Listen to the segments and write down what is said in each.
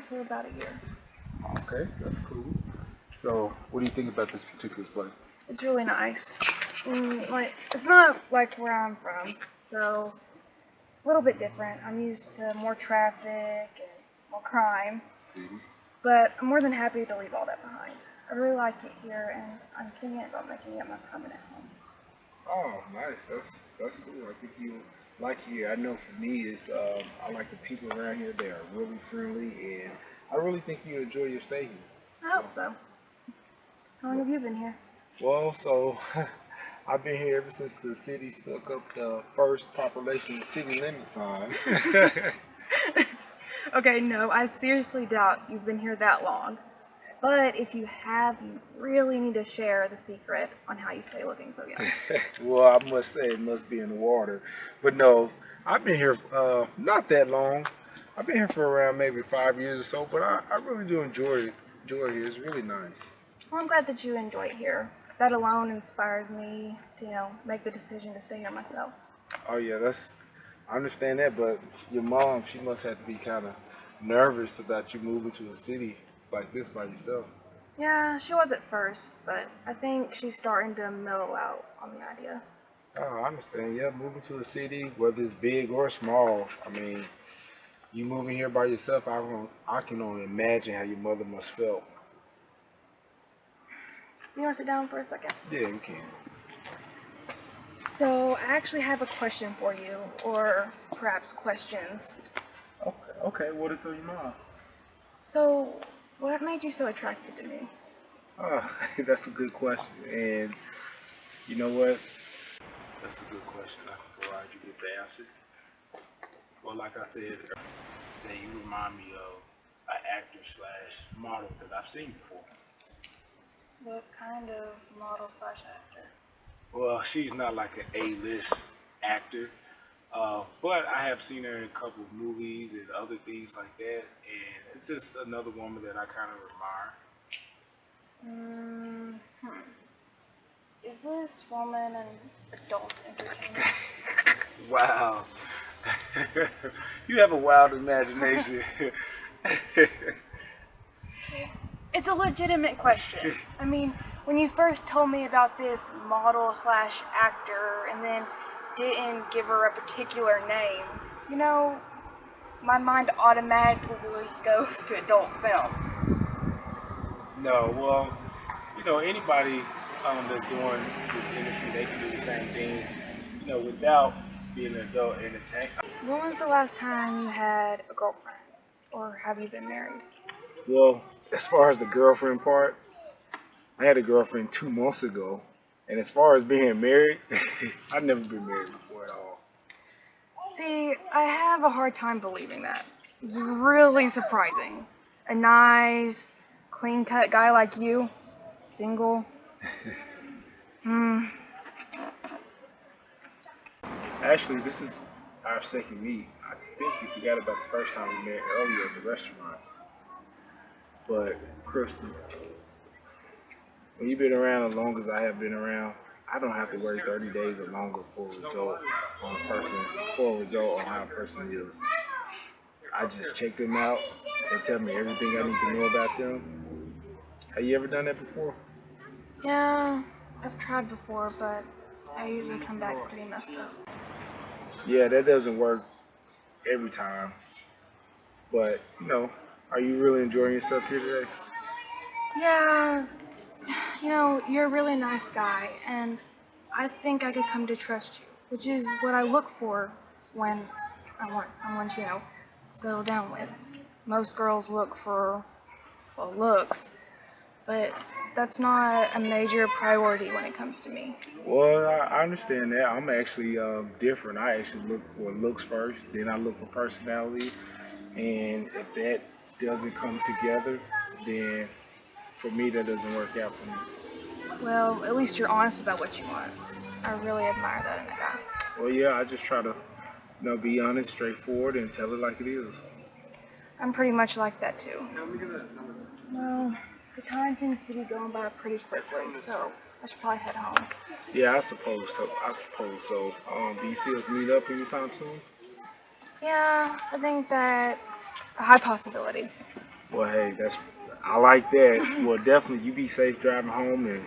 For about a year. Okay, that's cool. So, what do you think about this particular place? It's really nice. Like, it's not like where I'm from, so a little bit different. I'm used to more traffic and more crime, See? but I'm more than happy to leave all that behind. I really like it here, and I'm thinking about making it my permanent home. Oh, nice. That's cool. I think you like here. I know for me, it's I like the people around here. They are really friendly, and I really think you enjoy your stay here. I hope so. How long have you been here? Well, so I've been here ever since the city stuck up the first population city limit sign. Okay, no, I seriously doubt you've been here that long. But if you have, you really need to share the secret on how you stay looking so young. Well, I must say it must be in the water. But no, I've been here not that long. I've been here for around maybe 5 years or so, but I really do enjoy it. Enjoy it here. It's really nice. Well, I'm glad that you enjoy it here. That alone inspires me to, make the decision to stay here myself. Oh yeah, I understand that, but your mom, she must have to be kind of nervous about you moving to a city like this by yourself. Yeah, she was at first, but I think she's starting to mellow out on the idea. Oh, I understand. Yeah, moving to a city, whether it's big or small. I mean, you moving here by yourself, I can only imagine how your mother must felt. You want to sit down for a second? Yeah, you can. So, I actually have a question for you, or perhaps questions. Okay. What is on your mind? So, what made you so attracted to me? Oh, that's a good question. And you know what? That's a good question. I can provide you with the answer. Well, like I said, that you remind me of an actor slash model that I've seen before. What kind of model slash actor? Well, she's not like an A-list actor, but I have seen her in a couple of movies and other things like that, and it's just another woman that I kind of admire. Is this woman an adult entertainer? Wow. You have a wild imagination. It's a legitimate question. I mean, when you first told me about this model slash actor and then didn't give her a particular name, my mind automatically goes to adult film. No, well, anybody that's doing this industry, they can do the same thing, without being an adult entertainer. When was the last time you had a girlfriend? Or have you been married? Well, as far as the girlfriend part, I had a girlfriend 2 months ago. And as far as being married, I've never been married before at all. See, I have a hard time believing that. It's really surprising. A nice, clean-cut guy like you, single. Actually, this is our second meet. I think you forgot about the first time we met earlier at the restaurant. But, Crystal, when you've been around as long as I have been around, I don't have to wait 30 days or longer for a result on how a person is. I just check them out. They tell me everything I need to know about them. Have you ever done that before? Yeah, I've tried before, but I usually come back pretty messed up. Yeah, that doesn't work every time. But, are you really enjoying yourself here today? Yeah, you're a really nice guy, and I think I could come to trust you, which is what I look for when I want someone to, settle down with. Most girls look for, well, looks, but that's not a major priority when it comes to me. Well, I understand that. I'm actually different. I actually look for looks first, then I look for personality, and if that doesn't come together, then for me that doesn't work out for me. Well, at least you're honest about what you want. I really admire that in a guy. Well, yeah, I just try to, be honest, straightforward, and tell it like it is. I'm pretty much like that too. Well, the time seems to be going by pretty quickly, so I should probably head home. Yeah, I suppose so. Do you see us meet up anytime soon? Yeah, I think that's a high possibility. Well, hey, I like that. Well, definitely, you be safe driving home, and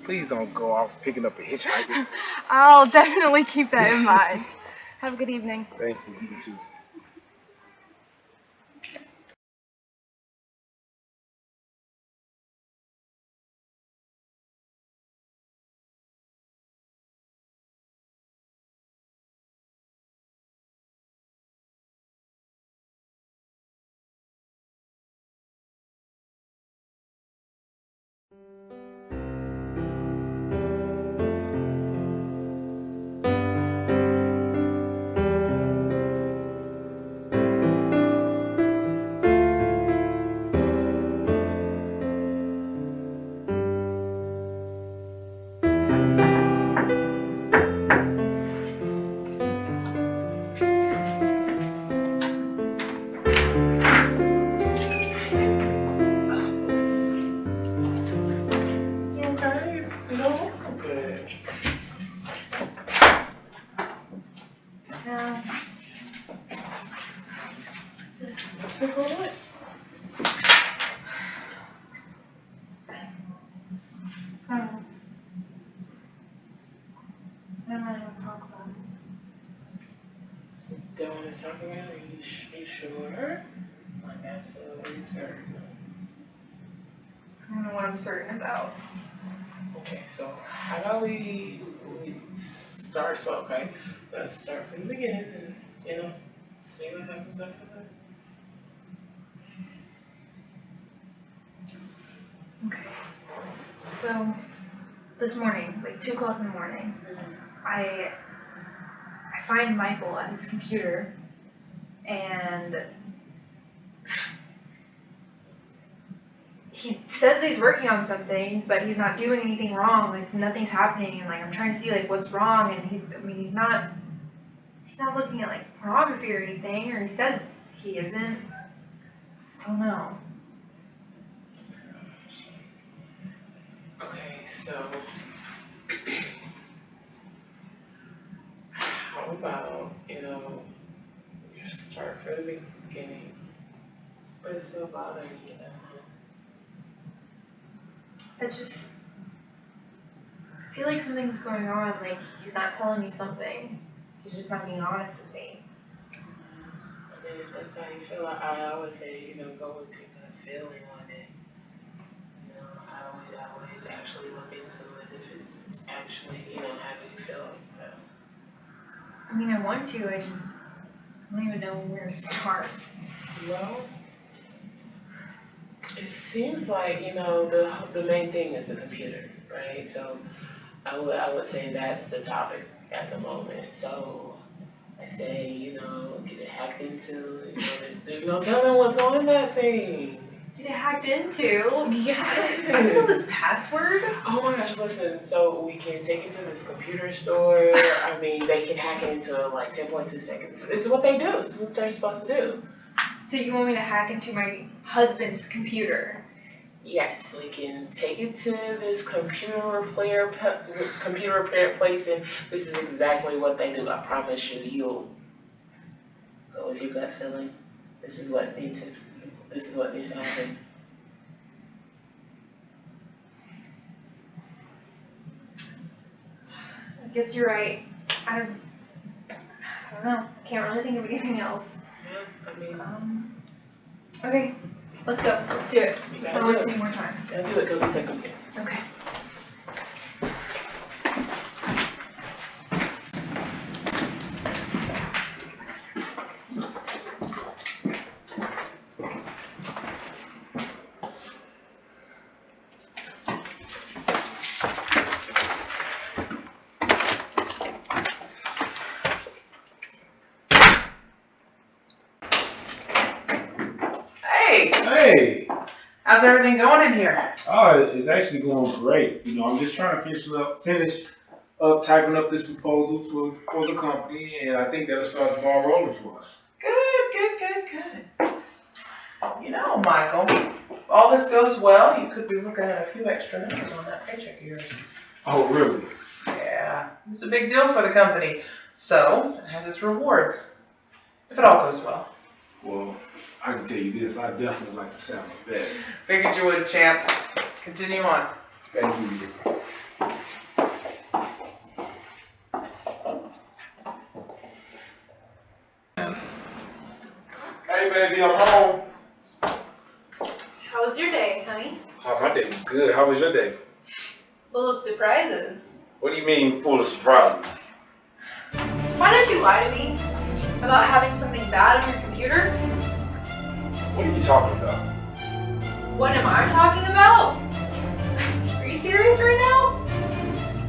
please don't go off picking up a hitchhiker. I'll definitely keep that in mind. Have a good evening. Thank you. You too. Okay, it's okay. Yeah. Let's go away. I don't really want to talk about it. Don't want to talk about it? Are you sure? I'm absolutely certain. I don't know what I'm certain about. Okay, so how about we start so okay? Let's start from the beginning and see what happens after that. Okay. So this morning, like 2 o'clock in the morning, I find Michael at his computer and he says that he's working on something, but he's not doing anything wrong, like nothing's happening, and like I'm trying to see like what's wrong, and he's not looking at like pornography or anything, or he says he isn't. I don't know. Okay, so how about, just start from the beginning, but it's still bothering you, I feel like something's going on, like he's not telling me something. He's just not being honest with me. I mean, if that's how you feel, I always say, go with your gut feeling on it. I would actually look into it if it's actually, having you feel like that. I mean, I want to, I don't even know where to start. Well, it seems like, the main thing is the computer, right? So I would say that's the topic at the moment. So I say, get it hacked into, there's no telling what's on that thing. Get it hacked into? Yes. I don't know this password. Oh my gosh, listen, so we can take it to this computer store. I mean, they can hack it into like 10.2 seconds. It's what they do. It's what they're supposed to do. So you want me to hack into my husband's computer? Yes, we can take it to this computer repair place, and this is exactly what they do. I promise you, you'll go with your gut feeling. This is what needs to happen. I guess you're right. I don't know. Can't really think of anything else. Yeah, I mean, Okay, let's go. Let's do it. Let's not waste any more time. gotta do it. Go get that computer. Okay. Hey, Hey. how's everything going in here? Oh, it's actually going great. You know, I'm just trying to finish up typing up this proposal for the company, and I think that'll start the ball rolling for us. Good. You know, Michael, if all this goes well, you could be looking at a few extra numbers on that paycheck of yours. Oh, really? Yeah, it's a big deal for the company, so it has its rewards. If it all goes well. Well, I can tell you this, I definitely like the sound of that. Figured you would, champ. Continue on. Thank you. Hey, baby, I'm home. How was your day, honey? Oh, my day was good. How was your day? Full of surprises. What do you mean full of surprises? Why did you lie to me about having something bad on your computer? What are you talking about? What am I talking about? Are you serious right now?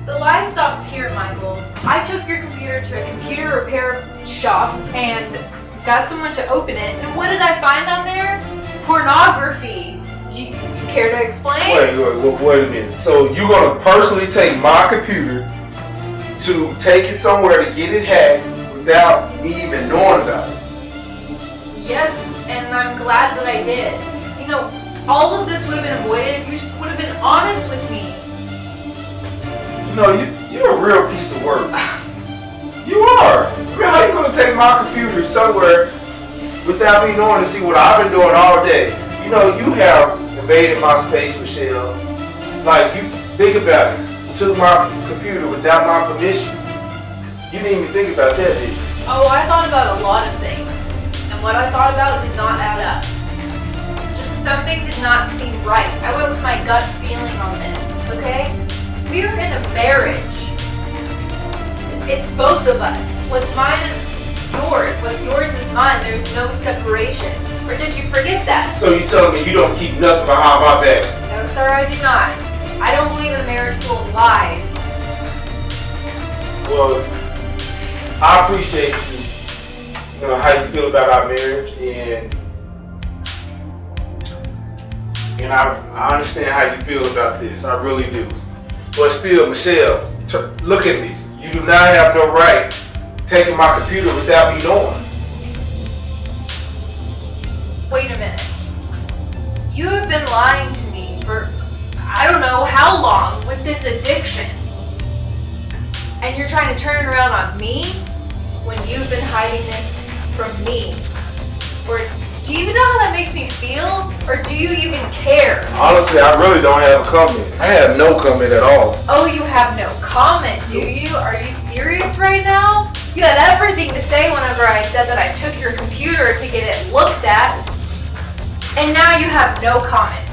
The lie stops here, Michael. I took your computer to a computer repair shop and got someone to open it. And what did I find on there? Pornography. You care to explain? Wait a minute. So you're gonna personally take my computer to take it somewhere to get it hacked without me even knowing about it? Yes, and I'm glad that I did. You know, all of this would have been avoided if you would have been honest with me. You know, you're a real piece of work. You are. How you gonna take my computer somewhere without me knowing to see what I've been doing all day? You know, you have invaded my space, Michelle. Like, you think about it. You took my computer without my permission. You didn't even think about that, did you? Oh, I thought about a lot of things. And what I thought about did not add up. Just something did not seem right. I went with my gut feeling on this, okay? We are in a marriage. It's both of us. What's mine is yours. What's yours is mine. There's no separation. Or did you forget that? So you telling me you don't keep nothing behind my back? No, sir, I do not. I don't believe in a marriage full of lies. Well, I appreciate you know, how you feel about our marriage, and I understand how you feel about this. I really do. But still, Michelle, look at me. You do not have no right taking my computer without me knowing. Wait a minute. You have been lying to me for I don't know how long with this addiction. And you're trying to turn it around on me when you've been hiding this from me. Or do you even know how that makes me feel? Or do you even care? Honestly, I really don't have a comment. I have no comment at all. Oh, you have no comment, do you? Are you serious right now? You had everything to say whenever I said that I took your computer to get it looked at. And now you have no comment.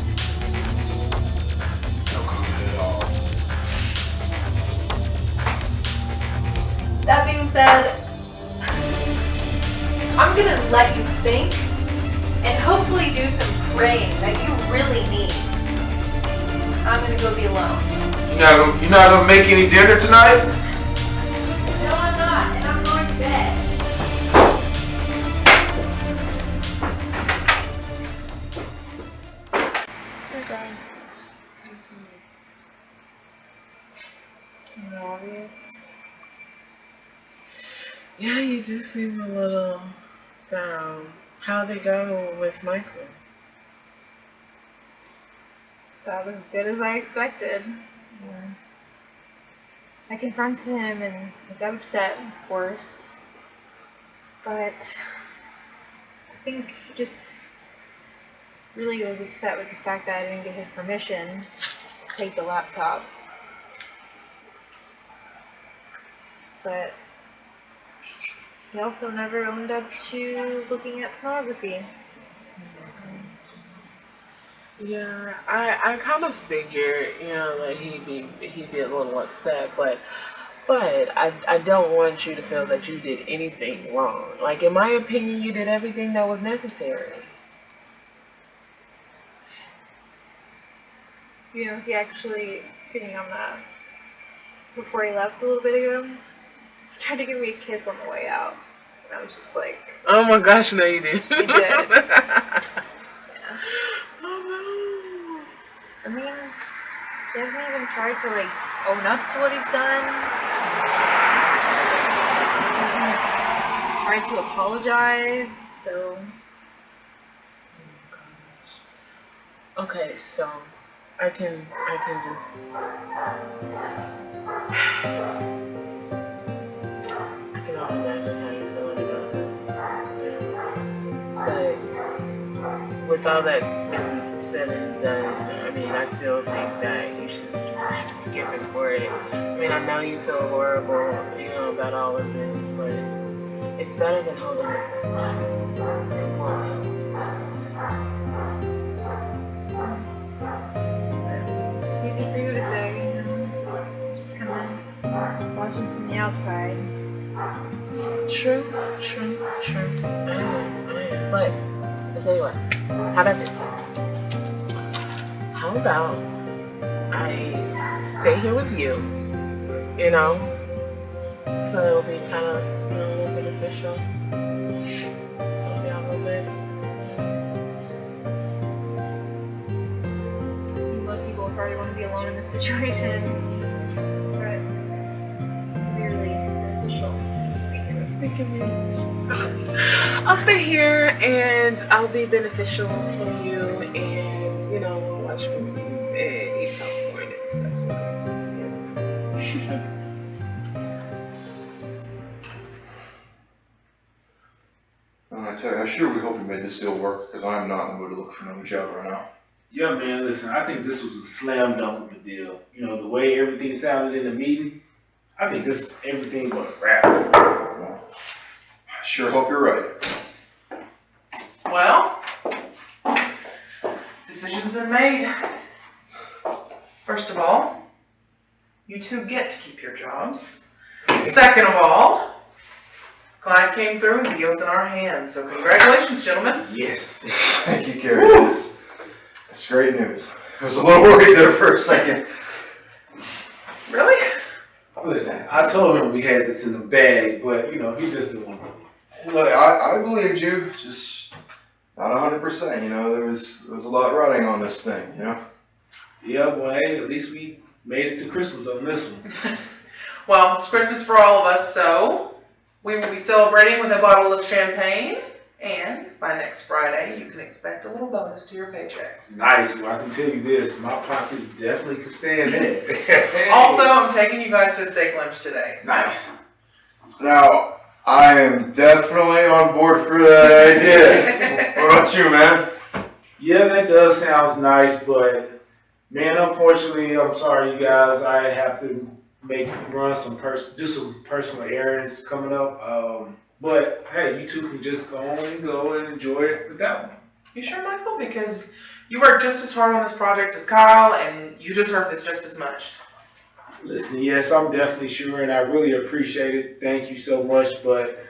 No comment at all. That being said, I'm gonna let you think and hopefully do some praying that you really need. I'm gonna go be alone. You're not gonna make any dinner tonight? No, I'm not, and I'm going to bed. Obvious. Yeah, you do seem a little down. How'd it go with Michael? That was good as I expected. Yeah. I confronted him and he got upset, of course. But I think he just really was upset with the fact that I didn't get his permission to take the laptop. But he also never owned up to looking at pornography. Yeah, I kind of figured, you know, that he'd be a little upset, but I don't want you to feel that you did anything wrong. Like, in my opinion, you did everything that was necessary. You know, he actually, speaking on that, before he left a little bit ago, he tried to give me a kiss on the way out. And I was just like... Oh my gosh, no you did. He did. Yeah. He hasn't even tried to like own up to what he's done. He hasn't tried to apologize, so Okay, so I can just I can only imagine how you're feeling about this. But with all that's been said and done, I mean, I still think that you should be forgiven for it. I mean, I know you feel horrible, about all of this, but it's better than holding it. It won't help. it's easy for you to say, just kind of watching from the outside. True. I am. But I'll tell you what. How about this? How about I stay here with you, so it'll be kind of, a little beneficial. Help me out a little bit. Most people would probably want to be alone in this situation. But really beneficial. Think of me. I'll stay here and I'll be beneficial for you, and we'll watch movies and eat popcorn and stuff. I tell you, I sure we hope we made this deal work, because I'm not in the mood to look for another job right now. Yeah, man, listen, I think this was a slam dunk of a deal. The way everything sounded in the meeting, I think this is everything but a wrap. Well, I sure hope you're right. Well, decision's been made. First of all, you two get to keep your jobs. Second of all, client came through and the deal's in our hands, so congratulations, gentlemen. Yes. Thank you, Carrie. That's great news. I was a little worried there for a second. Really? Listen, I told him we had this in the bag, but, he just didn't want to. Look, I believed you, just not 100%. There was a lot riding on this thing, Yeah, well, hey, at least we made it to Christmas on this one. Well, it's Christmas for all of us, so we will be celebrating with a bottle of champagne, and by next Friday, you can expect a little bonus to your paychecks. Nice. Well, I can tell you this, my pockets definitely can stand that. Also, I'm taking you guys to a steak lunch today. So. Nice. Now, I am definitely on board for that idea. What about you, man? Yeah, that does sound nice, but man, unfortunately, I'm sorry, you guys. I have to do some personal errands coming up. But hey, you two can just go and enjoy it without me. You sure, Michael? Because you worked just as hard on this project as Kyle, and you deserve this just as much. Listen, yes, I'm definitely sure, and I really appreciate it. Thank you so much. But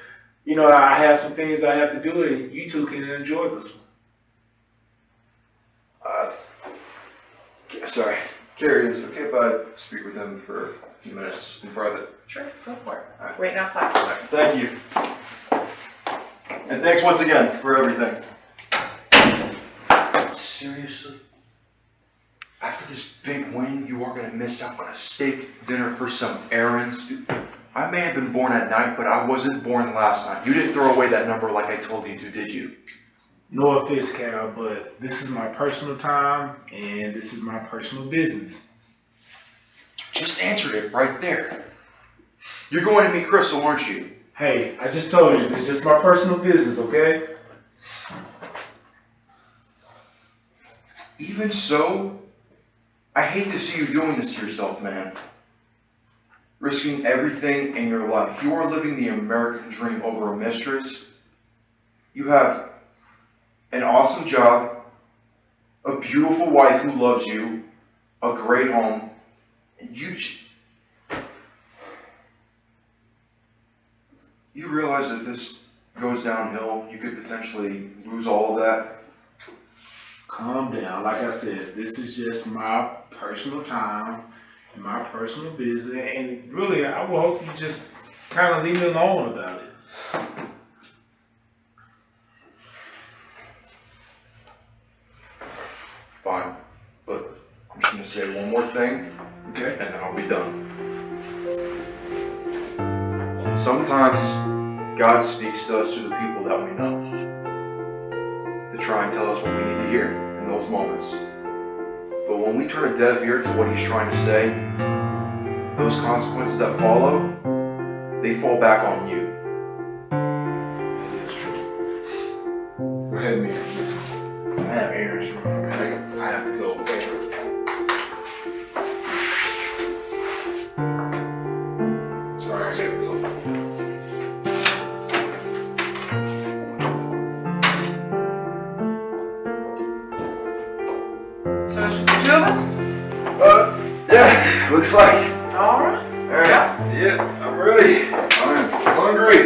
I have some things I have to do, and you two can enjoy this one. Sorry. Carrie, is it okay if I speak with him for a few minutes in private? Sure, go for it. All right, waiting outside. Thank you. And thanks once again for everything. Seriously? After this big win, you are going to miss out on a steak dinner for some errands? Dude, I may have been born at night, but I wasn't born last night. You didn't throw away that number like I told you to, did you? No offense, Cal, but this is my personal time, and this is my personal business. Just answered it right there. You're going to meet Crystal, aren't you? Hey, I just told you, it's just my personal business, okay? Even so, I hate to see you doing this to yourself, man. Risking everything in your life. You are living the American dream over a mistress. You have an awesome job, a beautiful wife who loves you, a great home, and you realize if this goes downhill, you could potentially lose all of that. Calm down. Like I said, this is just my personal time and my personal business. And really, I will hope you just kind of leave me alone about it. Fine, but I'm just gonna say one more thing, Okay. and then I'll be done. Sometimes God speaks to us through the people that we know, to try and tell us what we need to hear in those moments. But when we turn a deaf ear to what He's trying to say, those consequences that follow, they fall back on you. That is true. Go ahead, man. Listen, I have errands for him, man. I have to go, okay? Sorry, I gotta go. So it's just the two of us? Yeah, looks like. Alright. Alright, yeah, I'm ready. I'm hungry.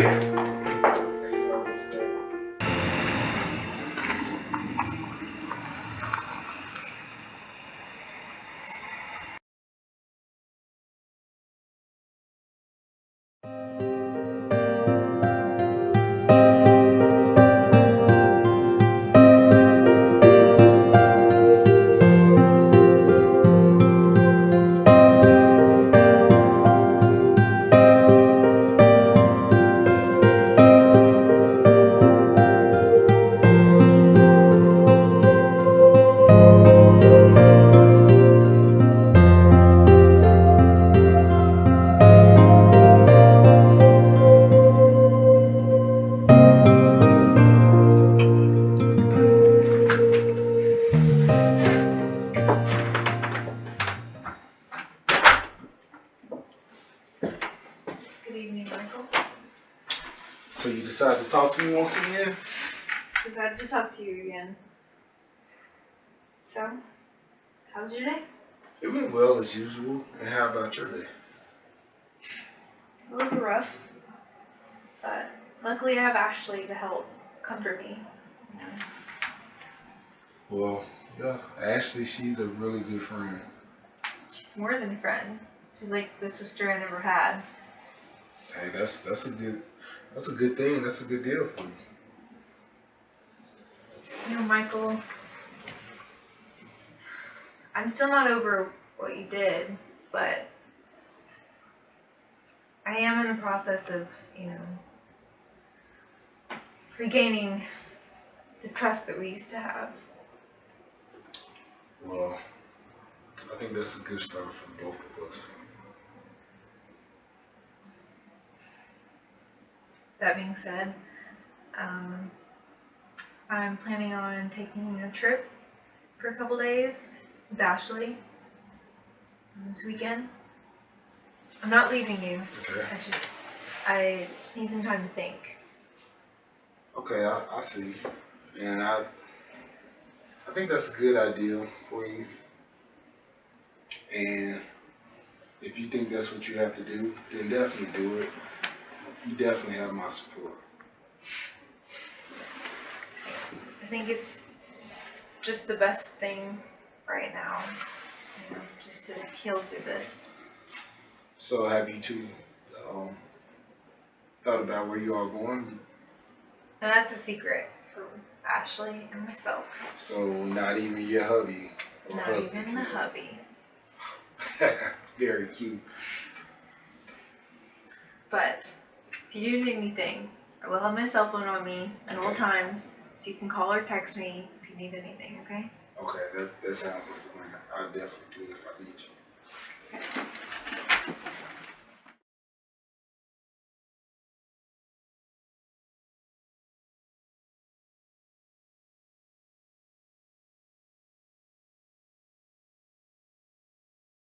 Good evening, Michael. So you decided to talk to me once again? Decided to talk to you again. So, how was your day? It went well as usual. And how about your day? A little rough, but luckily I have Ashley to help comfort me. You know. Well, yeah, Ashley, she's a really good friend. She's more than a friend. She's like the sister I never had. Hey, that's a good thing. That's a good deal for you. You know, Michael, I'm still not over what you did, but I am in the process of, regaining the trust that we used to have. Well, I think that's a good start for both of us. That being said, I'm planning on taking a trip for a couple days with Ashley this weekend. I'm not leaving you. Okay. I just need some time to think. Okay, I see. And I think that's a good idea for you. And if you think that's what you have to do, then definitely do it. You definitely have my support. Thanks. I think it's just the best thing right now, just to heal through this. So have you two thought about where you are going? And that's a secret for Ashley and myself. So not even your hubby or Not husband? even the hubby. Very cute. But if you do need anything, I will have my cell phone on me at all times, so you can call or text me if you need anything, okay? Okay, that sounds like a plan. I'll definitely do it if I need you.